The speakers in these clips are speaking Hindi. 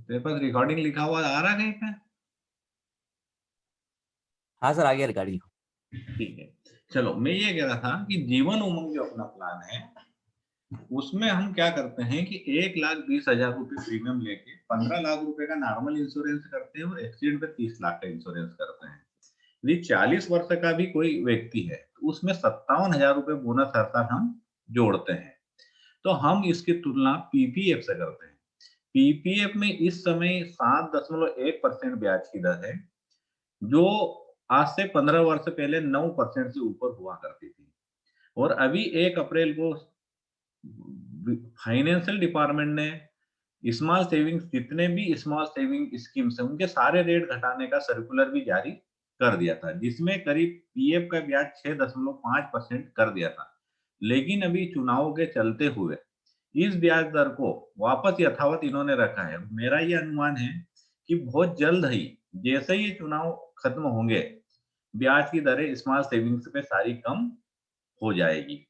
तेरे पास रिकॉर्डिंग लिखा हुआ आ रहा है कहीं पे? हाँ सर, आ गया रिकॉर्डिंग। ठीक है। चलो, मैं ये कह रहा था कि जीवन उमंग जो अपना प्लान है, उसमें हम क्या करते हैं कि 1,20,000 रुपए प्रीमियम लेके 15 लाख रुपए का नॉर्मल इंश्योरेंस करते हैं और एक्सीडेंट पे 30 लाख का इंश्योरेंस करते हैं। यदि 40 वर्ष का भी कोई व्यक्ति है, तो उसमें 57,000 रुपए बोनस हर साल हम जोड़ते हैं। तो हम इसकी तुलना पीपीएफ से करते हैं। पीपीएफ में इस समय 7.1% ब्याज की दर है, जो आज से 15 वर्ष पहले 9% से ऊपर हुआ करती थी। और अभी 1 अप्रैल को फाइनेंशियल डिपार्टमेंट ने स्मॉल सेविंग्स जितने भी स्मॉल सेविंग स्कीम्स हैं, उनके सारे रेट घटाने का सर्कुलर भी जारी कर दिया था, जिसमें करीब पीएफ का ब्याज 6.5% कर दिया था। लेकिन अभी चुनावों के चलते हुए इस ब्याज दर को वापस यथावत इन्होंने रखा है। मेरा ये अनुमान है कि बहुत जल्द ही, जैसे ही ये चुनाव खत्म होंगे, ब्याज की दरें स्मॉल सेविंग्स पे सारी कम हो जाएगी।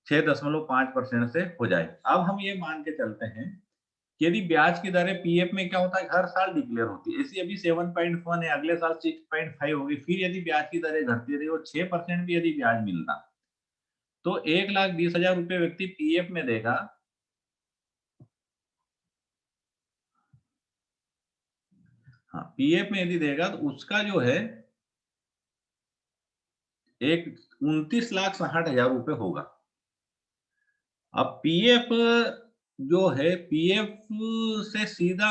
6.5% से हो जाए। अब हम ये मान के चलते हैं कि यदि ब्याज की दरें पीएफ में क्या होता है, हर साल डिक्लेयर होती है। ऐसी अभी 7.1 है, अगले साल 6.5 होगी। फिर यदि ब्याज की दरें घटती रही और 6% भी यदि ब्याज मिलता, तो 1,20,000 रुपए व्यक्ति पीएफ में देगा। हाँ, पीएफ में यदि देगा तो उसका जो है एक 29,60,000 रुपए होगा। अब पीएफ जो है, पीएफ से सीधा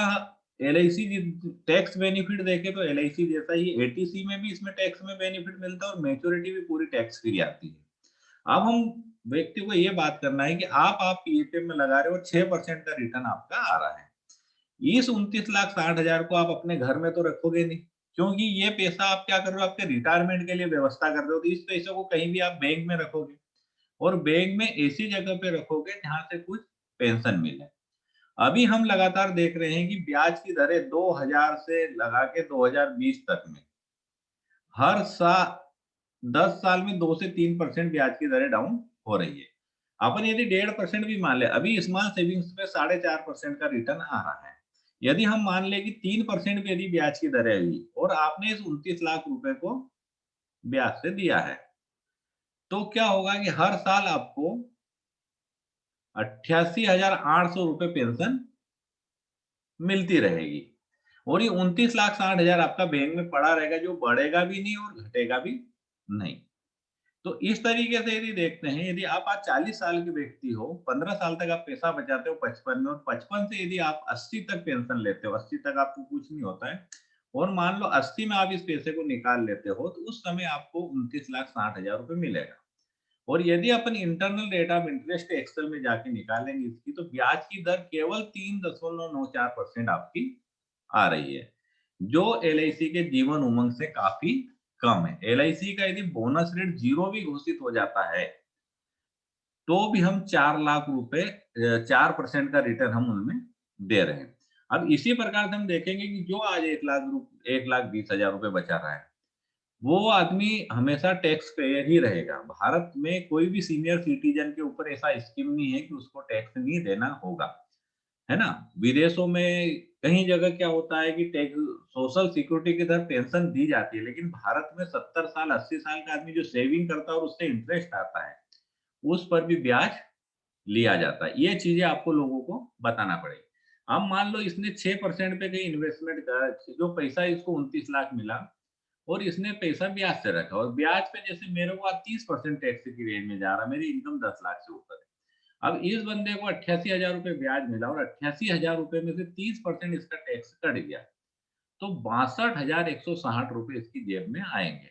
एलआईसी टैक्स बेनिफिट देखे तो एलआईसी जैसा ही एटीसी में भी इसमें टैक्स में बेनिफिट मिलता है और मैच्योरिटी भी पूरी टैक्स फ्री आती है। अब हम व्यक्ति को ये बात करना है कि आप पीएफ में लगा रहे हो, 6% का रिटर्न आपका आ रहा है। इस 29,60,000 को आप अपने घर में तो रखोगे नहीं, क्योंकि ये पैसा आप क्या कर रहे हो, आपके रिटायरमेंट के लिए व्यवस्था कर रहे हो। तो इस पैसे को कहीं भी आप बैंक में रखोगे और बैंक में ऐसी जगह पे रखोगे जहां से कुछ पेंशन मिले। अभी हम लगातार देख रहे हैं कि ब्याज की दरें 2000 से लगा के 2020 तक में हर साल 10 साल में 2 से 3% ब्याज की दरें डाउन हो रही है। अपन यदि 1.5% भी मान ले, अभी स्मॉल सेविंग्स पे 4.5% का रिटर्न आ रहा है। यदि हम मान ले कि 3% भी यदि ब्याज की दरें हुई और आपने इस 29 लाख रुपए को ब्याज से दिया है, तो क्या होगा कि हर साल आपको 88,800 रुपए पेंशन मिलती रहेगी और ये 29,60,000 आपका बैंक में पड़ा रहेगा, जो बढ़ेगा भी नहीं और घटेगा भी नहीं। तो इस तरीके से यदि देखते हैं, यदि आप आज 40 साल के व्यक्ति हो, 15 साल तक आप पैसा बचाते हो 55 में, और 55 से यदि आप 80 तक पेंशन लेते हो, 80 तक आपको कुछ नहीं होता है, और मान लो 80 में आप इस पैसे को निकाल लेते हो, तो उस समय आपको 29,60,000 रुपए मिलेगा। और यदि अपन internal rate of interest Excel में जाके निकालेंगे इसकी, तो ब्याज की दर केवल 3.94% आपकी आ रही है, जो एलआईसी के जीवन उमंग से काफी कम है। एलआईसी का यदि बोनस रेट 0 भी घोषित हो जाता है, तो भी हम 4 लाख रुपए 4% का रिटर्न हम उनमें दे रहे हैं। अब इसी प्रकार से हम देखेंगे कि जो आज 1,20,000 रुपए बचा रहा है, वो आदमी हमेशा टैक्स पेयर ही रहेगा। भारत में कोई भी सीनियर सिटीजन के ऊपर ऐसा स्कीम नहीं है कि उसको टैक्स नहीं देना होगा, है ना? विदेशों में कई जगह क्या होता है कि टैक्स, सोशल सिक्योरिटी की तरह पेंशन दी जाती है, लेकिन भारत में 70 साल, 80 साल का आदमी जो सेविंग करता है और उससे इंटरेस्ट आता है, उस पर भी ब्याज लिया जाता है। ये चीज़ें आपको लोगों को बताना पड़ेगी। अब मान लो इसने 6% पे कहीं इन्वेस्टमेंट करा, जो पैसा इसको 29 लाख मिला और इसने पैसा ब्याज से रखा, और ब्याज पे जैसे मेरे को आज 30% टैक्स की रेंज में जा रहा है, मेरी इनकम 10 लाख से ऊपर है। अब इस बंदे को 88,000 रुपए ब्याज मिला और 88,000 रुपए में से 30% इसका टैक्स कट गया, तो 62,160 रुपए इसकी जेब में आएँगे।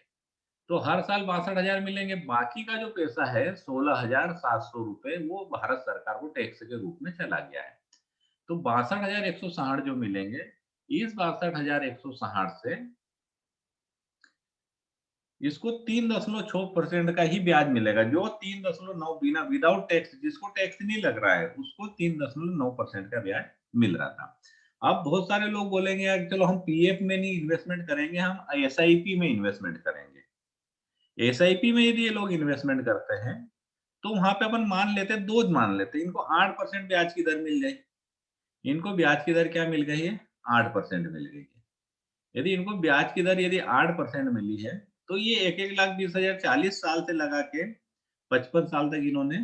तो हर साल 62,000 मिलेंगे, बाकी का जो पैसा है 16,700 रुपए वो भारत सरकार को टैक्स के रूप में चला गया है। तो 62,160 जो मिलेंगे, इस 62,160 से इसको 3.6% का ही ब्याज मिलेगा, जो 3.9 बिना विदाउट टैक्स, जिसको टैक्स नहीं लग रहा है, उसको 3.9% का ब्याज मिल रहा था। अब बहुत सारे लोग बोलेंगे यार चलो हम पीएफ में नहीं इन्वेस्टमेंट करेंगे, हम एसआईपी में इन्वेस्टमेंट करेंगे। एसआईपी में यदि ये लोग इन्वेस्टमेंट करते हैं, तो वहाँ पे अपन मान लेते हैं, 2 मान लेते हैं, इनको 8% ब्याज की दर मिल जाएगी। इनको ब्याज की दर क्या मिल गई है? 8% मिल गई है। यदि इनको ब्याज की दर यदि 8% मिली है, तो ये 1,20,000 40 साल से लगा के 55 साल तक इन्होंने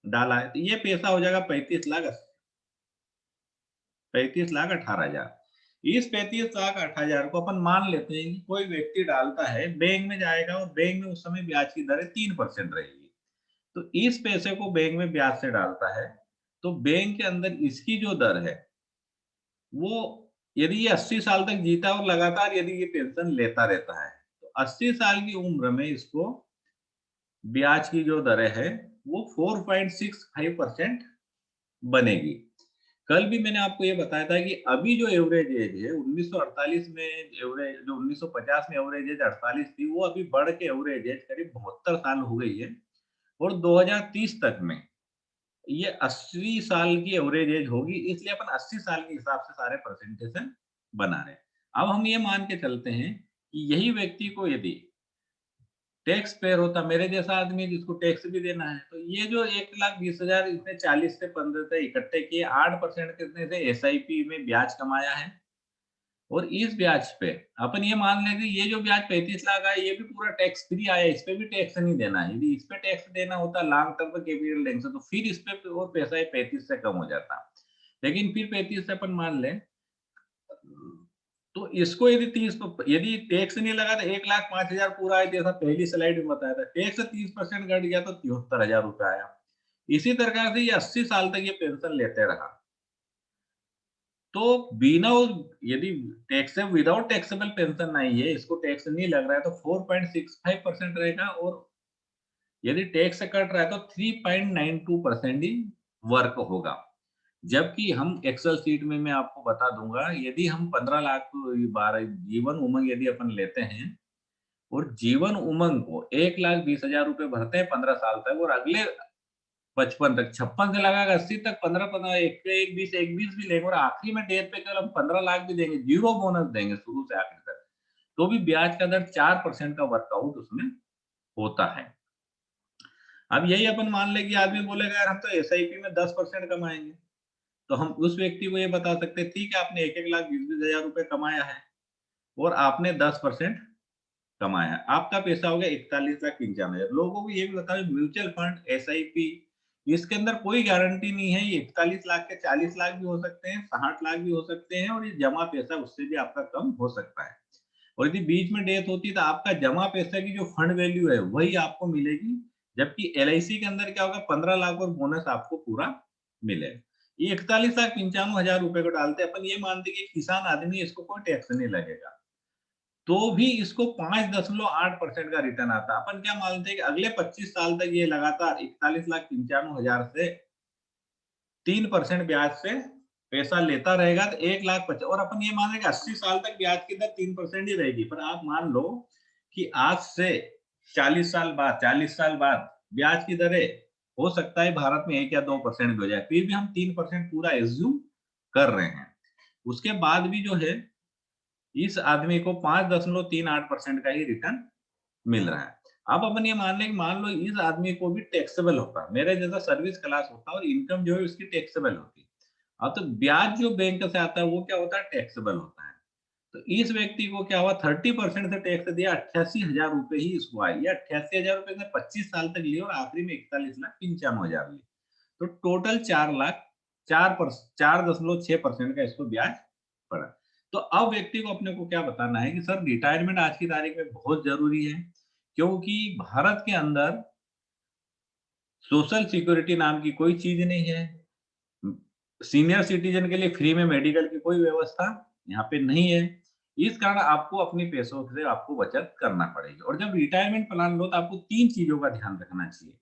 डाला है, तो ये पैसा हो जाएगा 35,18,000। इस 35,18,000 को अपन मान लेते हैं कि कोई व्यक्ति डालता है, बैंक में जाएगा और बैंक में उस समय ब्याज की दरें 3% रहेगी। तो इस पैसे को बैंक में ब्याज से डालता है, तो बैंक के अंदर इसकी जो दर है, वो यदि ये 80 साल तक जीता और लगातार यदि ये पेंशन लेता रहता है, तो 80 साल की उम्र में इसको ब्याज की जो दरें हैं, वो 4.65% बनेगी। कल भी मैंने आपको ये बताया था कि अभी जो एवरेज एज है 1948 में एवरेज जो 1950 में एवरेज एज 48 थी, वो अभी बढ़ के एवरेज एज करीब 72 साल हो गई है और 2030 तक में ये 80 साल की एवरेज एज होगी, इसलिए अपन 80 साल के हिसाब से सारे प्रेजेंटेशन बना रहे हैं। अब हम ये मान के चलते हैं कि यही व्यक्ति को यदि टैक्स पेयर होता, मेरे जैसा आदमी जिसको टैक्स भी देना है, तो ये जो 1,20,000 इसने 40 से 15 से इकट्ठे किए, 8% कितने से एसआईपी में ब्याज कमाया है और इस ब्याज पे अपन ये मान लें कि ये जो ब्याज 35 लाख आया, ये भी पूरा टैक्स फ्री आया, इस पे भी टैक्स नहीं देना है। यदि इस पे टैक्स देना होता लॉन्ग टर्म कैपिटल गेन से, तो फिर इस पे और पैसा ये 35 से कम हो जाता। लेकिन फिर 35 से अपन मान लें, तो इसको यदि 30 प यदि टैक्स नहीं लगा तो 1,05,000 पूरा आया, जैसा पहली स्लाइड में बताया था। टैक्स 30% घट गया तो 73,000 रुपए आया। इसी प्रकार से ये 80 साल तक ये पेंशन लेते रहा। तो बिना उस यदि टैक्स विदाउट टैक्सेबल पेंशन नहीं है, इसको टैक्स नहीं लग रहा है, तो 4.65% रहेगा और यदि टैक्स से कट रहा है तो 3.92% ही वर्क होगा। जबकि हम एक्सेल शीट में मैं आपको बता दूँगा, यदि हम 15 लाख 12 जीवन उमंग यदि अपन लेते हैं और जीवन उमंग को 1,20,000 रुपए भरते हैं 15 साल तक और अगले 55 तक 56 से लगाकर 80 तक 15-15 1 पे 1 20 1 20 भी लेंगे और आखिरी में डेथ पे केवल हम 15 लाख भी देंगे, ज़ीरो बोनस देंगे शुरू से आखिर तक। तो भी ब्याज का दर 4% का वर्कआउट उसमें होता है। अब यही अपन मान लें कि आदमी बोलेगा यार हम तो एसआईपी में 10% कमाएँगे। तो हम उस व्यक्ति को ये बता सकते हैं ठीक है आपने 1-1 लाख 20-20 हज़ार रुपए कमाया है और आपने 10% कमाया है। आपका पैसा हो गया 41,95,000। लोगों को ये भी बताओ म्यूचुअल फंड, एसआईपी इसके अंदर कोई गारंटी नहीं है, ये 41 लाख के 40 लाख भी हो सकते हैं, 60 लाख भी हो सकते हैं और ये जमा पैसा उससे भी आपका कम हो सकता है। और यदि बीच में डेथ होती है तो आपका जमा पैसा की जो फंड वैल्यू है वही आपको मिलेगी, जबकि एलआईसी के अंदर क्या होगा 15 लाख और बोनस आपको पूरा मिलेगा। ये 41,95,000 रुपए को डालते हैं, अपन ये मानते हैं कि किसान आदमी है, इसको कोई टैक्स नहीं लगेगा। तो भी इसको 5.8% का रिटर्न आता है। अपन क्या मानते हैं कि अगले 25 साल तक ये लगातार 41,95,000 से 3% ब्याज से पैसा लेता रहेगा तो 1,50,000 और अपन ये मान रहे हैं कि 80 साल तक ब्याज की दर 3% ही रहेगी। पर आप मान लो कि आज से 40 साल बाद ब्याज की दरें हो सकता है भारत में 1 या 2% भी हो जाए। फिर भी हम 3% पूरा एज़्यूम कर रहे हैं। उसके बाद भी जो है इस आदमी को 5.38% का ही रिटर्न मिल रहा है। अब अपन ये मान लें कि मान लो इस आदमी को भी टैक्सेबल होता है, मेरे जैसा सर्विस क्लास होता है और इनकम जो है उसकी टैक्सेबल होती है। अब तो ब्याज जो बैंक से आता है वो क्या होता है? टैक्सेबल होता है। तो इस व्यक्ति को क्या हुआ 30% से टैक्स दिया 88,000 रुपए ही इसको आए। ये 88,000 रुपए से 25 साल तक लिए और आखिरी में 41,95,000 लिए। तो टोटल 4 लाख 4.6% का इसको ब्याज पड़ा। तो अब व्यक्ति को अपने को क्या बताना है कि सर रिटायरमेंट आज की तारीख में बहुत ज़रूरी है, क्योंकि भारत के अंदर सोशल सिक्योरिटी नाम की कोई चीज़ नहीं है। उम, सीनियर सिटीज़न के लिए फ्री में मेडिकल की कोई व्यवस्था यहाँ पे नहीं है। इस कारण आपको अपने पैसों से आपको बचत करना पड़ेगी और जब रिटायरमेंट प्लान लो तो आपको 3 चीज़ों का ध्यान रखना चाहिए।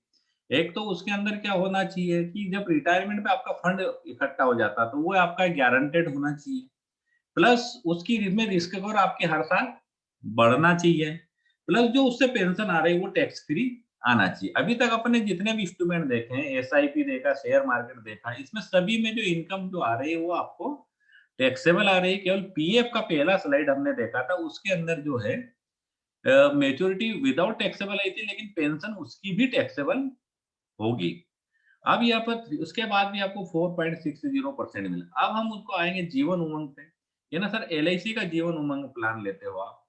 एक तो उसके अंदर क्या होना चाहिए कि जब रिटायरमेंट पे आपका फंड इकट्ठा हो जाता है, तो वो आपका गारंटेड होना चाहिए। प्लस उसकी में रिस्क कवर आपके हर साल बढ़ना चाहिए। प्लस जो उससे पेंशन आ रही है वो टैक्स फ्री आना चाहिए। अभी तक अपने जितने भी इंस्ट्रूमेंट देखे हैं, एसआईपी देखा, शेयर मार्केट देखा, इसमें सभी में जो इनकम जो आ रही है वो आपको टैक्सेबल आ रही है। केवल पीएफ का पहला स्लाइड हमने देखा था, उसके अंदर जो है मैच्योरिटी विदाउट टैक्सेबल आई थी, लेकिन पेंशन उसकी भी टैक्सेबल होगी। अब यहाँ पर उसके बाद भी आपको 4.60% मिला। अब हम उसको आएँगे जीवन उमंग पे। ये ना सर एलआईसी का जीवन उमंग प्लान लेते हो आप,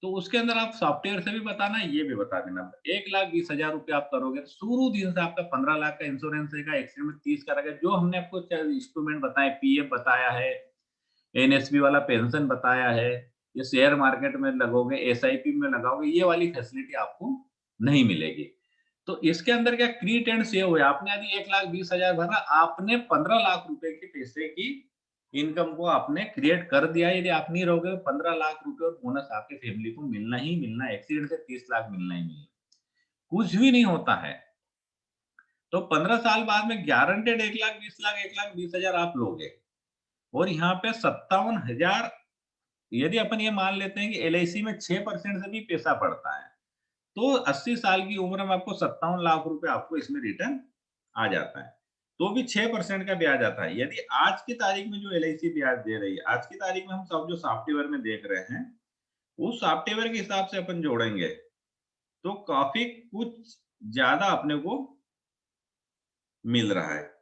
तो उसके अंदर आप सॉफ्टवेयर से भी बताना, ये भी बता देना। 1,20,000 रुपए आप करोगे, तो शुरू दिन से आपका 15 लाख का इंश्योरेंस रहेगा, एक्सीडेंट में 30 का रहेगा। जो हमने आपको च इंस्ट्रूमेंट बताए, पीएफ बताया है, एनएसपी वाला पेंशन बताया है, ये शेयर मार्केट में लगोगे, एसआईपी में लगाओगे, ये वाली फैसिलिटी आपको नहीं मिलेगी। तो इसके अंदर क्या क्रीट एंड सेव है, आपने यदि 1,20,000 भरा, आपने 15 लाख रुपए के पैसे की इनकम को आपने क्रिएट कर दिया। यदि आप नहीं रहोगे, 15 लाख रुपए और बोनस आपके फैमिली को मिलना ही मिलना है, एक्सीडेंट से 30 लाख मिलना ही मिलना है। कुछ भी नहीं होता है। तो 15 साल बाद में गारंटेड 1,20,00,000 1,20,000 आप लोगे और यहाँ पे 57,000 यदि अपन ये मान लेते हैं कि एलआईसी में 6% से भी पैसा पड़ता है, तो 80 साल की उम्र में आपको 57 लाख रुपए आपको इसमें रिटर्न आ जाता है। तो भी 6% का ब्याज आता है। यदि आज की तारीख में जो एलआईसी ब्याज दे रही है, आज की तारीख में हम सब जो सॉफ्टवेयर में देख रहे हैं, उस सॉफ्टवेयर के हिसाब से अपन जोड़ेंगे, तो काफ़ी कुछ ज़्यादा अपने को मिल रहा है।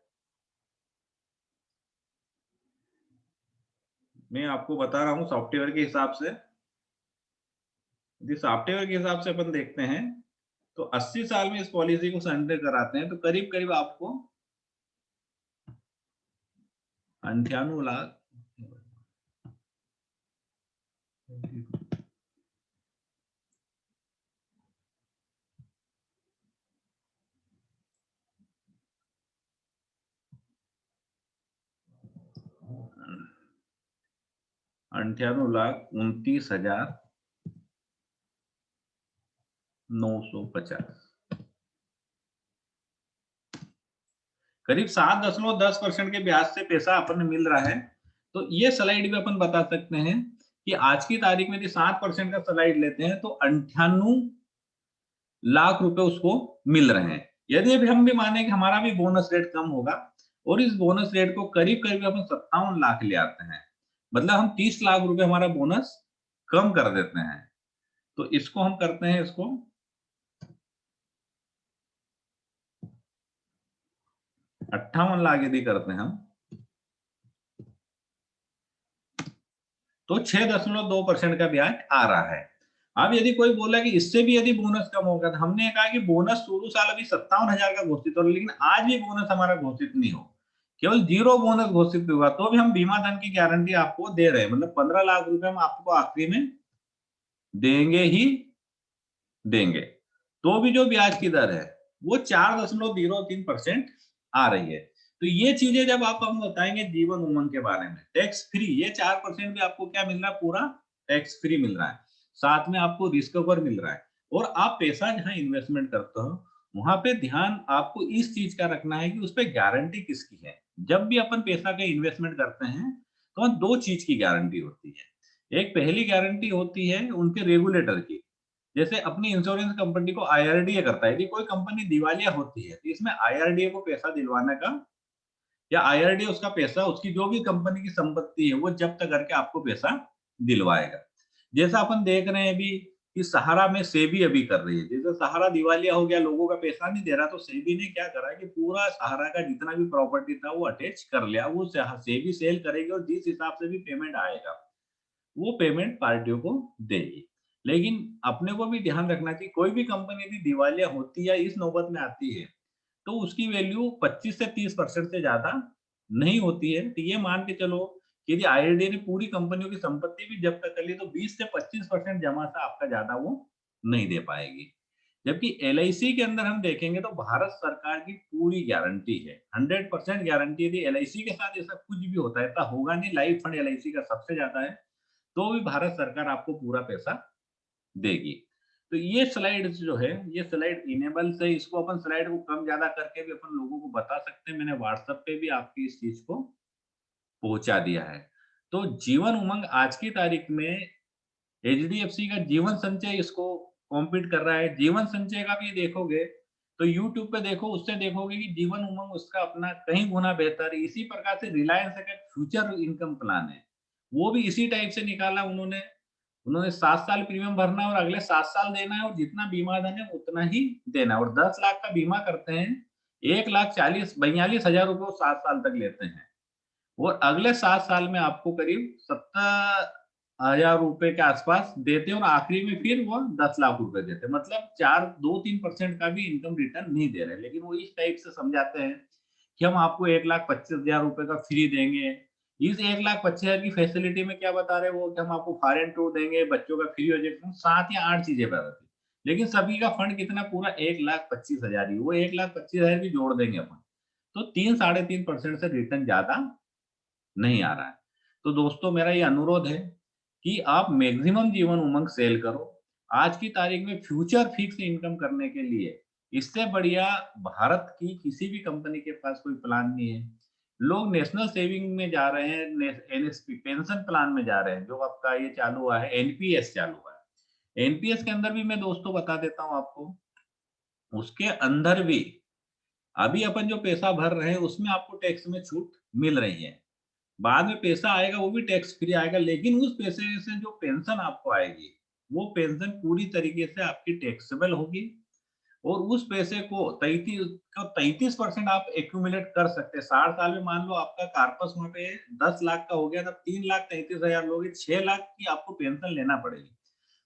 मैं आपको बता रहा हूँ सॉफ्टवेयर के हिसाब से, यदि सॉफ्टवेयर के हिसाब से अपन देखते हैं, तो 80 साल में इस पॉलिसी को सरेंडर कराते हैं, तो करीब-करीब आपको 98 लाख 98,29,950 करीब 7.10% के ब्याज से पैसा अपन मिल रहा है। तो ये स्लाइड भी अपन बता सकते हैं कि आज की तारीख में यदि 7% का स्लाइड लेते हैं, तो 98 लाख रुपए उसको मिल रहे हैं। यदि अभी हम भी माने कि हमारा भी बोनस रेट कम होगा और इस बोनस रेट को करीब-करीब अपन 57 लाख ले आते हैं। मतलब हम 30 लाख रुपए हमारा बोनस कम कर देते हैं। तो इसको हम करते हैं, इसको 58 लाख यदि करते हैं हम, तो 6.2% का ब्याज आ रहा है। अब यदि कोई बोला कि इससे भी यदि बोनस कम होगा, तो हमने कहा कि बोनस शुरू साल अभी 57,000 का घोषित हो, लेकिन आज भी बोनस हमारा घोषित नहीं हो, केवल 0 बोनस घोषित हुआ, तो भी हम बीमा धन की गारंटी आपको दे रहे हैं। मतलब 15 लाख रुपए हम आपको आखिरी में देंगे ही देंगे। तो भी जो ब्याज की दर है, वो 4.03% आ रही है। तो ये चीज़ें जब आप हम बताएँगे जीवन उमंग के बारे में, टैक्स फ्री ये 4% भी आपको क्या मिल रहा है, पूरा टैक्स फ्री मिल रहा है। साथ में आपको रिस्क कवर मिल रहा है और आप पैसा जहाँ इन्वेस्टमेंट करते हो, वहाँ पे ध्यान आपको इस चीज़ का रखना है कि उसपे गारंटी किसकी है। जब भी अपन पैसा का इन्वेस्टमेंट करते हैं, तो 2 चीज़ की गारंटी होती है। एक पहली गारंटी होती है उनके रेगुलेटर की। जैसे अपनी इंश्योरेंस कंपनी को आईआरडीए करता है, यदि कोई कंपनी दिवालिया होती है, तो इसमें आईआरडीए को पैसा दिलवाने का या आईआरडीए उसका पैसा, उसकी जो भी कंपनी की संपत्ति है, वो जब्त करके आपको पैसा दिलवाएगा। जैसा अपन देख रहे हैं अभी कि सहारा में सेबी अभी कर रही है। जैसे सहारा दिवालिया हो गया, लोगों का पैसा नहीं दे रहा, तो सेबी ने क्या करा कि पूरा सहारा का जितना भी प्रॉपर्टी था, वो अटैच कर लिया। वो सेबी सेल करेगी और जिस हिसाब से भी पेमेंट आएगा, वो पेमेंट पार्टियों को देगी। लेकिन अपने को भी ध्यान रखना चाहिए, कोई भी कंपनी यदि दिवालिया होती है या इस नौबत में आती है, तो उसकी वैल्यू 25 से 30% से ज़्यादा नहीं होती है। तो ये मान के चलो कि यदि आईआरडीए ने पूरी कंपनियों की संपत्ति भी जब्त कर ली, तो 20 से 25% जमा सा आपका ज़्यादा वो नहीं दे पाएगी। जबकि एलआईसी के अंदर हम देखेंगे, तो भारत सरकार की पूरी गारंटी है। 100% गारंटी, यदि एलआईसी के साथ ऐसा कुछ भी होता है, ऐसा होगा नहीं, लाइफ फंड एलआईसी का सबसे ज़्यादा है, तो भी भारत सरकार आपको पूरा पैसा देगी। तो ये स्लाइड्स जो है, ये स्लाइड इनेबल्स है, इसको अपन स्लाइड को कम ज़्यादा करके भी अपन लोगों को बता सकते हैं। मैंने व्हाट्सएप पे भी आपकी इस चीज़ को पहुँचा दिया है। तो जीवन उमंग आज की तारीख में एचडीएफसी का जीवन संचय इसको कॉम्पीट कर रहा है। जीवन संचय का भी देखोगे, तो यूट्यूब पे देखो, उससे देखोगे कि जीवन उमंग उसका अपना कहीं गुना बेहतर है। इसी प्रकार से रिलायंस का एक फ्यूचर इनकम प्लान है, वो भी इसी टाइप से निकाला उन्होंने। उन्होंने 7 साल प्रीमियम भरना है और अगले 7 साल देना है और जितना बीमा धन है उतना ही देना है और 10 लाख का बीमा करते हैं। 1,42,000 रुपए वो 7 साल तक लेते हैं और अगले 7 साल में आपको करीब 70,000 रुपए के आसपास देते हैं और आखिरी में फिर वो 10 लाख रुपए देते हैं। मतलब 4 2-3% का भी इनकम रिटर्न नहीं दे रहे, लेकिन वो इस टाइप से समझाते हैं कि हम आपको 1,25,000 रुपए का फ्री देंगे। इस 1,25,000 की फैसिलिटी में क्या बता रहे हैं वो कि हम आपको फॉरेन टूर देंगे, बच्चों का फ्री हो जाएगा, 7 या 8 चीज़ें बता दी। लेकिन सभी का फंड कितना पूरा 1,25,000 ही, वो 1,25,000 भी जोड़ देंगे अपन, तो 3 साढ़े 3% से रिटर्न ज़्यादा नहीं आ रहा है। तो दोस्तों मेरा ये अनुरोध है कि आप मैक्सिमम जीवन उमंग सेल करो। आज की तारीख में फ्यूचर फिक्स इनकम करने के लिए इससे बढ़िया भारत की किसी भी कंपनी के पास कोई प्लान नहीं है। लोग नेशनल सेविंग में जा रहे हैं, एनएसपी पेंशन प्लान में जा रहे हैं, जो आपका ये चालू हुआ है, एनपीएस चालू हुआ है। एनपीएस के अंदर भी मैं दोस्तों बता देता हूँ आपको, उसके अंदर भी अभी अपन जो पैसा भर रहे हैं उसमें आपको टैक्स में छूट मिल रही है। बाद में पैसा आएगा वो भी टैक्स फ्री आएगा, लेकिन उस पैसे से जो पेंशन आपको आएगी, वो पेंशन पूरी तरीके से आपकी टैक्सेबल होगी और उस पैसे को 33% आप एक्यूमुलेट कर सकते हैं। 60 साल में मान लो आपका कार्पस वहाँ पे 10 लाख का हो गया, तब 3,33,000 लोगे, 6 लाख की आपको पेंशन लेना पड़ेगी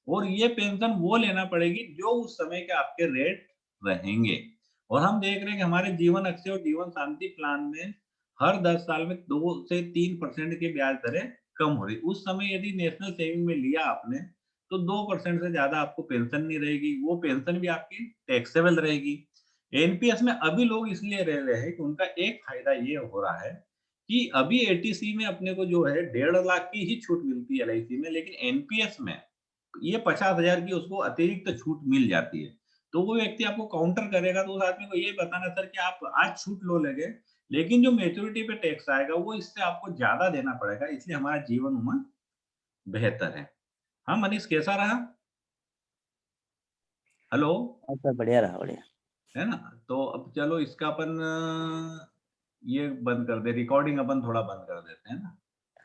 और ये पेंशन वो लेना पड़ेगी जो उस समय के आपके रेट रहेंगे। और हम देख रहे हैं कि हमारे जीवन अक्षय और जीवन शांति प्लान में हर 10 साल में 2 से 3% की ब्याज दरें कम हो रही। उस समय यदि नेशनल सेविंग में लिया आपने, तो 2% से ज़्यादा आपको पेंशन नहीं रहेगी, वो पेंशन भी आपकी टैक्सेबल रहेगी। एनपीएस में अभी लोग इसलिए रह रहे हैं कि उनका एक फ़ायदा ये हो रहा है कि अभी एटीसी में अपने को जो है 1,50,000 की ही छूट मिलती है एलआईसी में, लेकिन एनपीएस में ये 50,000 की उसको अतिरिक्त छूट मिल जाती है। तो वो व्यक्ति आपको काउंटर करेगा तो उस आदमी को ये बताना सर कि आप आज छूट लो लेंगे, लेकिन जो मैच्योरिटी पे टैक्स आएगा वो इससे आपको ज़्यादा देना पड़ेगा, इसलिए हमारा जीवन उमंग बेहतर है। हाँ, मनीष कैसा रहा? हेलो, हाँ सर, बढ़िया रहा, बढ़िया। है ना? तो अब चलो इसका अपन ये बंद कर दें, रिकॉर्डिंग अपन थोड़ा बंद कर देते हैं ना?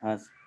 हाँ सर।